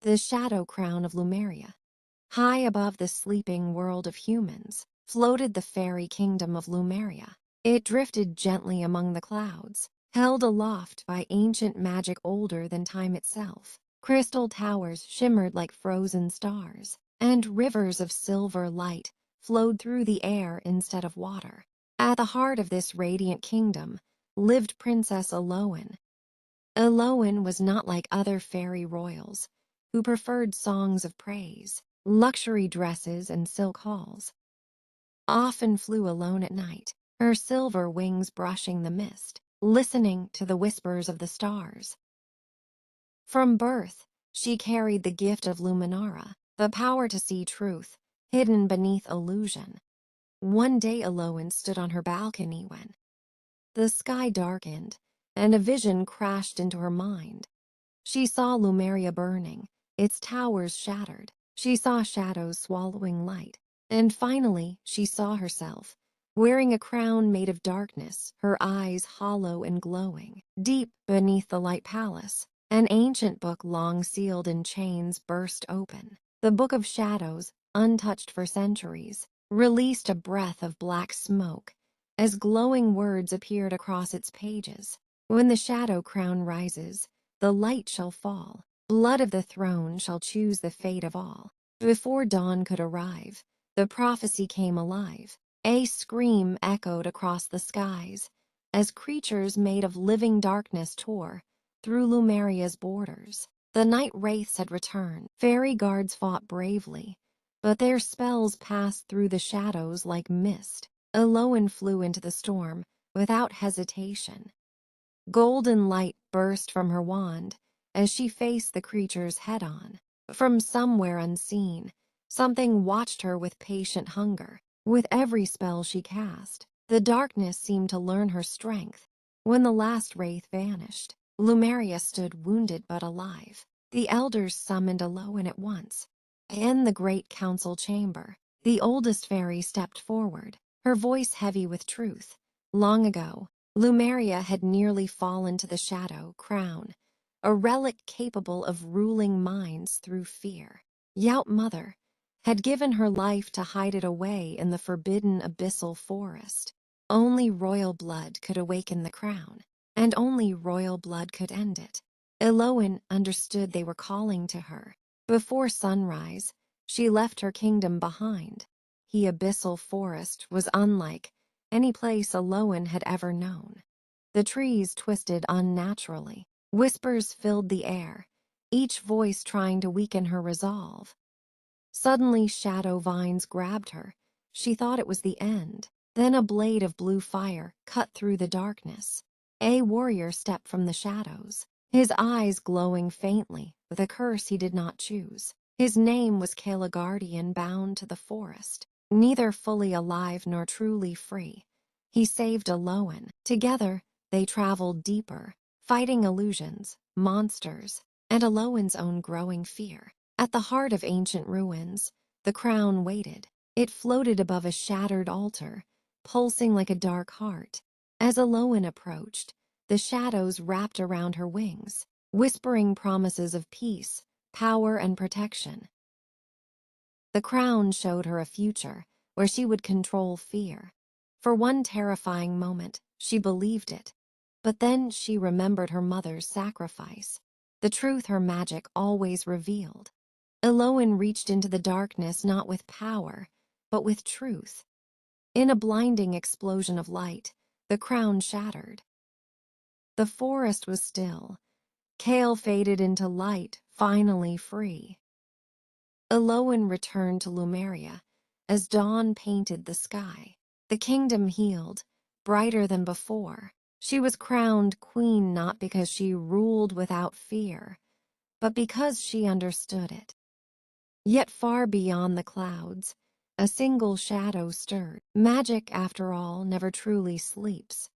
the Shadow Crown of Lumaria. High above the sleeping world of humans floated the fairy kingdom of Lumaria. It drifted gently among the clouds, held aloft by ancient magic older than time itself. Crystal towers shimmered like frozen stars, and rivers of silver light flowed through the air instead of water. At the heart of this radiant kingdom lived Princess Elowen. Elowen was not like other fairy royals, who preferred songs of praise, luxury dresses, and silk halls. Often flew alone at night, her silver wings brushing the mist, listening to the whispers of the stars. From birth, she carried the gift of Luminara, the power to see truth, hidden beneath illusion. One day Elowen stood on her balcony when the sky darkened, and a vision crashed into her mind. She saw Lumaria burning, its towers shattered. She saw shadows swallowing light. And finally, she saw herself, wearing a crown made of darkness, her eyes hollow and glowing. Deep beneath the light palace, an ancient book long sealed in chains burst open. The Book of Shadows, untouched for centuries, released a breath of black smoke as glowing words appeared across its pages. When the Shadow Crown rises, the light shall fall. Blood of the throne shall choose the fate of all. Before dawn could arrive, the prophecy came alive. A scream echoed across the skies as creatures made of living darkness tore through Lumaria's borders. The night wraiths had returned. Fairy guards fought bravely, but their spells passed through the shadows like mist. Elowen flew into the storm without hesitation. Golden light burst from her wand as she faced the creatures head-on. From somewhere unseen, something watched her with patient hunger. With every spell she cast, the darkness seemed to learn her strength. When the last wraith vanished, Lumaria stood wounded but alive. The elders summoned Elowen at once. In the great council chamber, the oldest fairy stepped forward, her voice heavy with truth. Long ago, Lumaria had nearly fallen to the Shadow Crown, a relic capable of ruling minds through fear. Yout Mother had given her life to hide it away in the forbidden abyssal forest. Only royal blood could awaken the crown, and only royal blood could end it. Elowen understood they were calling to her. Before sunrise, she left her kingdom behind. The abyssal forest was unlike any place Elowen had ever known. The trees twisted unnaturally. Whispers filled the air, each voice trying to weaken her resolve. Suddenly, shadow vines grabbed her. She thought it was the end. Then a blade of blue fire cut through the darkness. A warrior stepped from the shadows, his eyes glowing faintly with a curse he did not choose. His name was Kala, guardian bound to the forest, neither fully alive nor truly free. He saved Elowen. Together, they traveled deeper, fighting illusions, monsters, and Elowen's own growing fear. At the heart of ancient ruins, the crown waited. It floated above a shattered altar, pulsing like a dark heart. As Elowen approached, the shadows wrapped around her wings, whispering promises of peace, power, and protection. The crown showed her a future where she would control fear. For one terrifying moment, she believed it. But then she remembered her mother's sacrifice, the truth her magic always revealed. Elowen reached into the darkness not with power, but with truth. In a blinding explosion of light, the crown shattered. The forest was still. Kale faded into light, finally free. Elowen returned to Lumaria as dawn painted the sky. The kingdom healed, brighter than before. She was crowned queen not because she ruled without fear, but because she understood it. Yet far beyond the clouds, a single shadow stirred. Magic, after all, never truly sleeps.